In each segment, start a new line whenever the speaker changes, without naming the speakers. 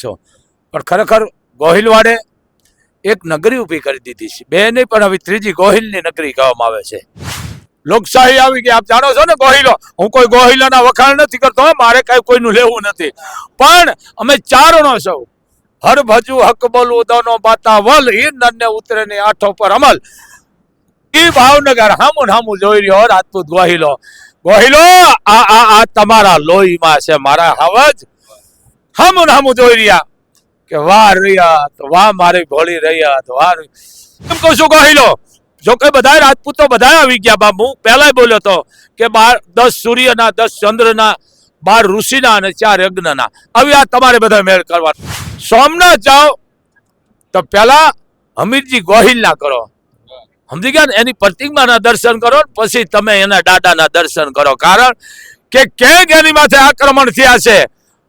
છો પણ ખરેખર ગોહિલવાડે એક નગરી ઊભી કરી દીધી છે. બે નહીં પણ હવે ત્રીજી ગોહિલની નગરી કહેવામાં આવે છે. લોકશાહી આવી ગઈ. આપ જાણો છો ને ગોહિલો. હું કોઈ ગોહિલાના વખાણ નથી કરતો, મારે કઈ કોઈનું લેવું નથી, પણ અમે ચારણો છો. હર ભજુ હક બોલવું દોનો બાતા વલ ઈ નન્ને ઉતરે ની આઠો પર અમલ. ઈ ભાવનગર હામું હામું જોઈ રહ્યો રાજપૂત ગોહિલો. ગોહિલો આ તમારા લોહીમાં છે. મારા હવજ હામું હામું જોઈ રહ્યા કે વાહ રહ્યા તો વાહ મારી ભોળી રહ્યા તો વાહ. એમ કહું છું ગોહિલો, જો કે બધા રાજપૂતો બધા આવી ગયા બાપ. હું પહેલા બોલ્યો હતો કે 10 સૂર્યના 10 ચંદ્રના 12 ઋષિના અને 4 યજ્ઞના. હવે આ તમારે બધા મેળ કરવાનો. સોમનાથ જાઓ તો પેલા હમીરજી ગોહિલના કરો, સમજી ગયા ને? એની પ્રતિમાના દર્શન કરો, પછી તમે એના દાદાના દર્શન કરો. કારણ કે ક્યાંક એની માથે આક્રમણ થયા છે,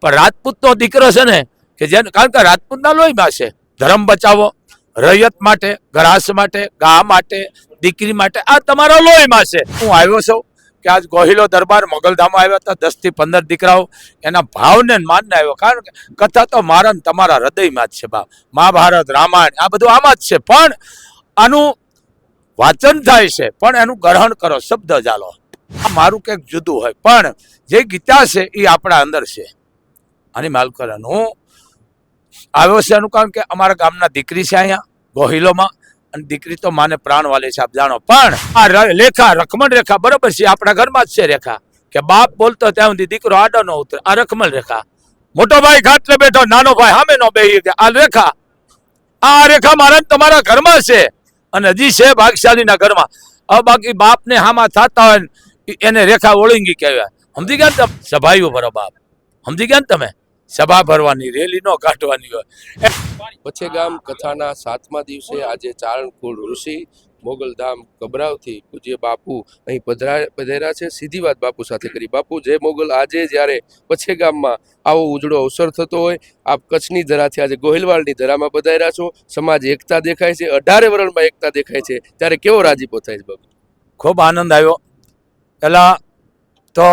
પણ રાજપૂતનો દીકરો છે ને કે જેને, કારણ કે રાજપૂતના લોહીમાં છે. ધર્મ બચાવો, રૈયત માટે, ગ્રાસ માટે, ગા માટે, દીકરી માટે, આ તમારા લોહીમાં છે. હું આવ્યો છું કે આજ ગોહિલો દરબાર મોગલધામમાં આવ્યા હતા. 10 થી 15 દીકરાઓ એના ભાવને માનને આવ્યો. કારણ કે કથા તો મારા ને તમારા હૃદયમાં જ છે બાપ. મહાભારત, રામાયણ આ બધું આમાં જ છે, પણ આનું વાંચન થાય છે, પણ એનું ગ્રહણ કરો, શબ્દ ચાલો. આ મારું કંઈક જુદું હોય, પણ જે ગીતા છે એ આપણા અંદર છે. આની માલકરણ હું આવ્યો છે એનું કારણ કે અમારા ગામના દીકરી છે અહીંયા ગોહિલોમાં, અને દીકરી તો માને પ્રાણ વાલી છે, આપ જાણો. પણ આ રેખા, રખમણ રેખા બરોબર છે, આપણા ઘરમાં જ છે રેખા. કે બાપ બોલતો ત્યાં સુધી દીકરો આડો ન ઉતરે. આ રખમણ રેખા. મોટો ભાઈ ખાટલે બેઠો, નાનો ભાઈ સામે નો બેહી ગયા. આ રેખા, આ રેખા મારા તમારા ઘરમાં છે, અને હજી છે ભાગશાળીના ઘરમાં. હવે બાકી બાપને હામાં થતા હોય એને રેખા ઓળંગી કહેવાય. સમજી ગયા ને તમે? સભાઈઓ ભરો બાપ, સમજી ગયા ને તમે? સભા ભરવાની, રેલી નો કાઢવાની હોય.
પછેગામ કથાના 7મા દિવસે આજે ચારણકુળ ઋષિ મોગલધામ કબરાવથી પૂજ્ય બાપુ અહીં પધાર્યા છે. સીધી વાત બાપુ સાથે કરી. બાપુ જય મોગલ. આજે જ્યારે પછેગામમાં આવો ઉજળો અવસર થતો હોય, આપ કચ્છની ધરાથી આજે ગોહિલવાડની ધરામાં પધાર્યા છો. સમાજ એકતા દેખાય છે, 18 વરણમાં એકતા દેખાય છે, ત્યારે કેવો રાજીપો થાય છે બાપુ?
ખૂબ આનંદ આવ્યો. પહેલાં તો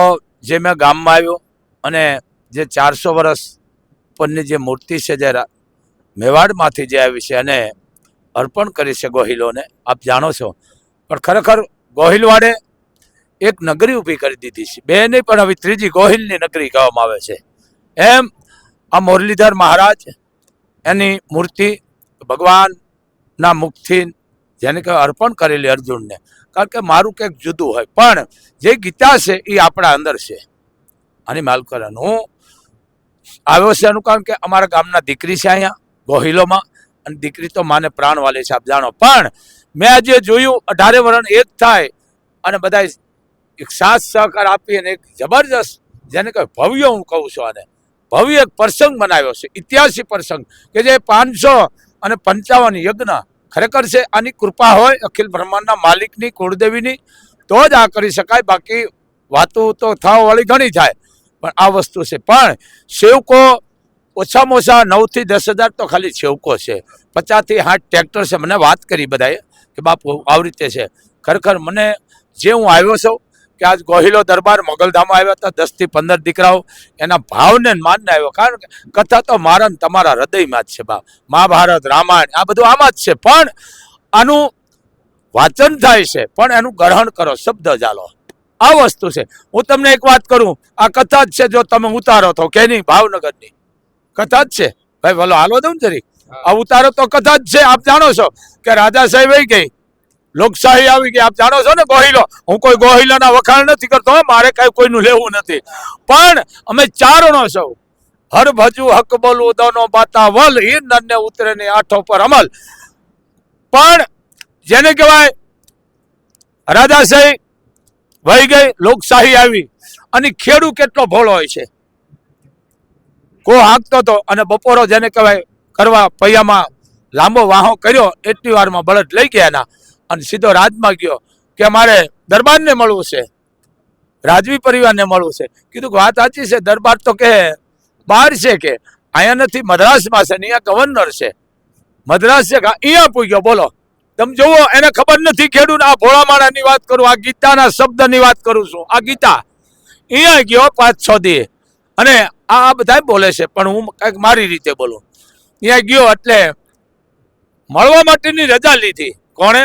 જે મેં ગામમાં આવ્યો અને જે 400 વર્ષ ઉપરની જે મૂર્તિ છે, જે મેવાડમાંથી જે આવી છે, અને અર્પણ કરી છે ગોહિલોને, આપ જાણો છો. પણ ખરેખર ગોહિલવાડે એક નગરી ઊભી કરી દીધી છે. બે નહીં પણ હવે ત્રીજી ગોહિલની નગરી કહેવામાં આવે છે. એમ આ મુરલીધર મહારાજ એની મૂર્તિ ભગવાનના મુખથી જેને કહેવાય અર્પણ કરેલી અર્જુનને. કારણ કે મારું કંઈક જુદું હોય, પણ જે ગીતા છે એ આપણા અંદર છે. આની માલકરણ હું આવ્યો છે એનું કારણ કે અમારા ગામના દીકરી છે અહીંયા ગોહિલોમાં, અને દીકરી તો માને પ્રાણ વાલી છે, આપ જાણો. પણ મેં આજે જોયું 18 વરણ એક થાય અને બધા એક સાથ સહકાર આપી અને એક જબરજસ્ત જેને કહે ભવ્ય, હું કહું છું આને ભવ્ય એક પ્રસંગ બનાવ્યો છે, ઇતિહાસિક પ્રસંગ કે જે 555 યજ્ઞ ખરેખર છે. આની કૃપા હોય અખિલ બ્રહ્માંડના માલિકની, કુળદેવીની, તો જ આ કરી શકાય. બાકી વાતો તો થવા વાળી ઘણી થાય, પણ આ વસ્તુ છે. પણ સેવકો ઓછામાં ઓછા 9 થી 10 હજાર તો ખાલી સેવકો છે. 50 થી 60 ટ્રેક્ટર છે. મને વાત કરી બધાએ કે બાપુ આવી રીતે છે. ખરેખર મને જે હું આવ્યો છું કે આજ ગોહિલો દરબાર મોગલધામમાં આવ્યા હતા. 10 થી 15 દીકરાઓ એના ભાવને માનને આવ્યો. કારણ કે કથા તો મારા ને તમારા હૃદયમાં જ છે બાપ. મહાભારત, રામાયણ આ બધું આમાં જ છે, પણ આનું વાંચન થાય છે, પણ એનું ગ્રહણ કરો, શબ્દ ચાલો. આ વસ્તુ છે. હું તમને એક વાત કરું, આ કથા જ છે. જો તમે ઉતારો તો કે નહીં, ભાવનગરની કથા જ છે ભાઈ. ભલો હાલો દઉં જરી. આ ઉતારો તો કથા જ છે. આપ જાણો છો કે રાજાશાહી વહી ગઈ, લોકશાહી આવી ગઈ. આપ જાણો છો ને ગોહિલો. હું કોઈ ગોહિલાના વખાણ નથી કરતો, મારે કઈ કોઈનું લેવું નથી, પણ અમે ચારણો છો. હર ભજુ હક બોલવું દોનો બાતા વલ ઈ નન્ને ઉતરે ની આઠો પર અમલ. પણ જેને કહેવાય રાજાશાહી વહી ગઈ, લોકશાહી આવી, અને ખેડૂ કેટલો ભોળો હોય છે. કો હાંકતો હતો અને બપોરો જેને કહેવાય કરવા પૈયામાં લાંબો વાહો કર્યો, એટલી વારમાં બળદ લઈ ગયા એના, અને સીધો રાજમાં ગયો કે મારે દરબારને મળવું છે, રાજવી પરિવારને મળવું છે. કીધું કે વાત સાચી છે, દરબાર તો કે બહાર છે, કે અહીંયા નથી, મદ્રાસમાં છે, અહીંયા ગવર્નર છે. મદ્રાસ છે, અહીંયા પૂગ્યો. બોલો તમે જુઓ, એને ખબર નથી ખેડૂત. આ ભોળા માણાની વાત કરું, આ ગીતાના શબ્દની વાત કરું છું. આ ગીતા અહીંયા ગયો 5-6 દી, અને આ બધા બોલે છે, પણ હું કંઈક મારી રીતે બોલું. ત્યાં ગયો એટલે મળવા માટેની રજા લીધી. કોણે?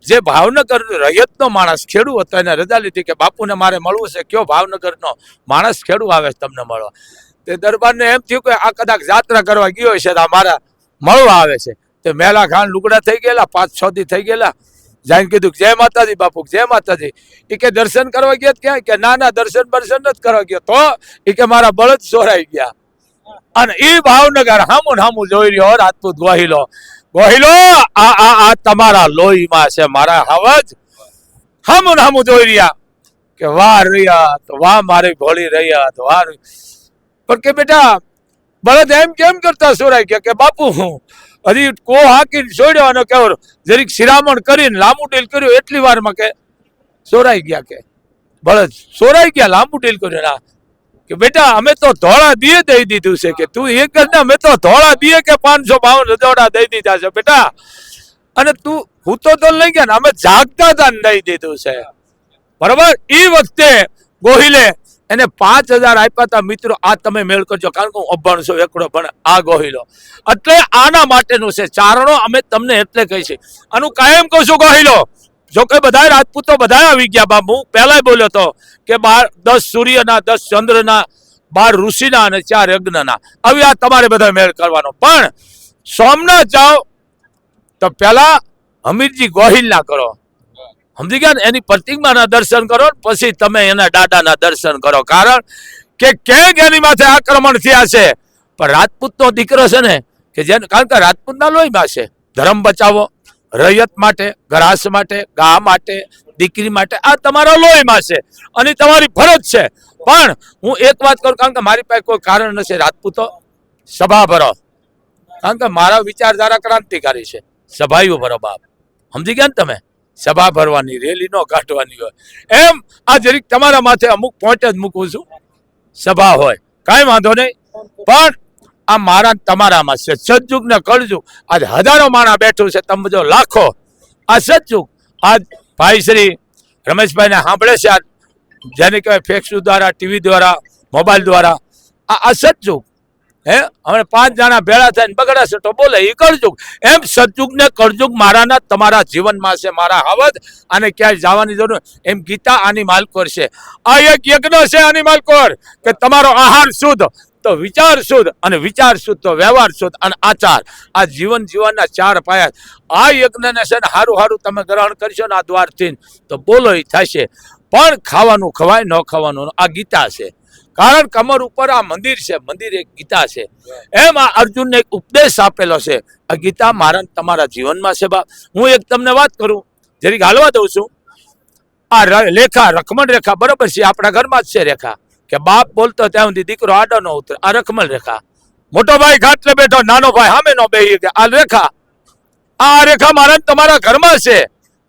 જે ભાવનગર રૈયતનો માણસ ખેડૂત હતો એને રજા લીધી કે બાપુને મારે મળવું છે. કયો ભાવનગરનો માણસ ખેડૂત આવે છે તમને મળવા? તે દરબારને એમ થયું કે આ કદાચ યાત્રા કરવા ગયો છે, આ મારા મળવા આવે છે. તે મેલા ખાન લુગડા થઈ ગયેલા, 5-6 દી થઈ ગયેલા. જઈને કીધું જય માતાજી બાપુ, જય માતાજી. એ કે દર્શન કરવા ગયા ક્યાં? કે ના દર્શન નથી કરવા ગયો. તો એ કે મારા બળદ ચોરાઈ ગયા. અને એ ભાવનગર હામું જોઈ રહ્યો રાજપૂત ગોહિલો. આ તમારા લોહીમાં છે મારા હવજ. હામું જોઈ રહ્યા કે વાહ રહ્યા તો વાહ મારી ભોળી રહ્યા તો વાહ. પણ કે બેટા બળદ એમ કેમ કરતા ચોરાઈ ગયા? કે બાપુ હું હજી કો હાકીને છોડ્યો અને કેવો જરીક શિરામણ કરીને લાંબુ ડીલ કર્યું એટલી વારમાં કે ચોરાઈ ગયા. કે બળદ ચોરાઈ ગયા, લાંબુ ડીલ કર્યું. ના કે બેટા અમે તો ધોળા દીએ દઈ દીધું છે. કે તું એક જ અમે તો ધોળા દીએ કે 552 રજોડા દઈ દીધા છે બેટા. અને તું હું તો લઈ ગયા ને અમે જાગતા હતા ને દઈ દીધું છે. બરોબર. એ વખતે ગોહિલે એને 5000 આપ્યા હતા. મિત્રો આ તમે મેળ કરજો, કારણ કે હું અભણ છું, એકડો પણ આ ગોહિલો. એટલે આના માટેનું છે ચારણો. અમે તમને એટલે કહી છે, આનું કાયમ કહું છું ગોહિલો. જો કે બધા રાજપૂતો બધા આવી ગયા બાપ. હું પહેલા બોલ્યો હતો કે 10 સૂર્યના, 10 ચંદ્રના, 12 ઋષિના અને 4 યજ્ઞના. આવી આ તમારે બધા મેળ કરવાનો. પણ સોમનાથ જાઓ તો પેલા હમીરજી ગોહિલના કરો. સમજી ગયા ને? એની પ્રતિમાના દર્શન કરો, પછી તમે એના દાદાના દર્શન કરો. કારણ કે ક્યાંક એની માથે આક્રમણ થયા છે. પણ રાજપૂતનો દીકરો છે ને, કે જેને કારણ કે રાજપૂતના લોહીમાં છે. ધર્મ બચાવો, રૈયત માટે, ગ્રાસ માટે, ગા માટે, દીકરી માટે, આ તમારા લોહીમાં છે અને તમારી ફરજ છે. પણ હું એક વાત કરું, કારણ કે મારી પાસે કોઈ કારણ નથી. રાજપૂતો સભા ભરો, કારણ કે મારા વિચારધારા ક્રાંતિકારી છે. સભાઈઓ ભરો બાપ. સમજી ગયા ને તમે? સભા ભરવાની, રેલી ન કાઢવાની હોય. એમ આ જરીક તમારા માથે અમુક પોઈન્ટ જ મૂકું છું. સભા હોય કાંઈ વાંધો નહીં, પણ આ મારા તમારામાં છે. સતયુગ ને કળયુગ. આજ હજારો માણસ બેઠું છે, તમે જો લાખો. આ સતયુગ. આજ ભાઈ શ્રી રમેશભાઈને સાંભળે છે, જેને કહેવાય ફેક્સ દ્વારા, ટીવી દ્વારા, મોબાઈલ દ્વારા. આ સતયુગ. હે હવે 5 જણા ભેળા થઈને બગડાશે તો બોલે એ કળયુગ. એમ સતયુગ ને કળયુગ મારાના તમારા જીવનમાં છે. મારા હવદ આને ક્યાંય જવાની જરૂર. એમ ગીતા આની માલકોર છે. આ એક યજ્ઞ છે આની માલકોર, કે તમારો આહાર શુદ્ધ તો વિચાર શુદ્ધ, અને વિચાર શુદ્ધ તો વ્યવહાર શુદ્ધ, અને આચાર. આ જીવન જીવનના 4 પાયા. આ યજ્ઞને છે ને હારું તમે ગ્રહણ કરશો ને આ દ્વારથી તો બોલો એ થશે. પણ ખાવાનું ખવાય, ન ખાવાનું આ ગીતા છે. કારણ કમર ઉપર આ મંદિર છે, મંદિર એક ગીતા છે. એમ આ અર્જુનને એક ઉપદેશ આપેલો છે. આ ગીતા મારા તમારા જીવનમાં છે બાપ. હું એક તમને વાત કરું, જરીક હાલવા દઉં છું. આ રેખા, રખમણ રેખા બરોબર છે, આપણા ઘરમાં જ છે રેખા. કે બાપ બોલતો ત્યાં સુધી દીકરો આડો ન ઉતરે. આ રખમણ રેખા. મોટો ભાઈ ખાટલે બેઠો, નાનો ભાઈ સામે નો બેહી કે આ રેખા. આ રેખા મારા તમારા ઘરમાં છે,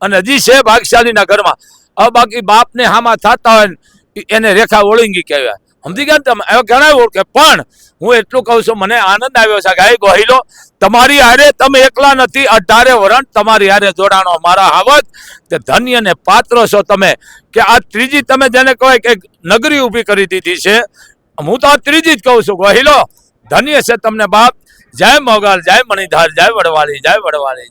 અને હજી છે ભાગશાળીના ઘરમાં. હવે બાકી બાપને હામાં થતા હોય એને રેખા ઓળંગી કહેવાય. સમજી ગયા તમે? એવા ઘણા ઓળખે. પણ હું એટલું કહું છું, મને આનંદ આવ્યો છે કે ગોહિલો તમારી હારે તમે એકલા નથી, 18 વરણ તમારી હારે જોડાણો. મારા હાવત તે ધન્ય ને પાત્ર છો તમે. કે આ ત્રીજી તમે જેને કહેવાય કે નગરી ઊભી કરી દીધી છે. હું તો આ ત્રીજી જ કહું છું. ગોહિલો ધન્ય છે તમને બાપ. જય મોગલ, જય મણિધાર, જય વડવાળી, જય વડવાળી.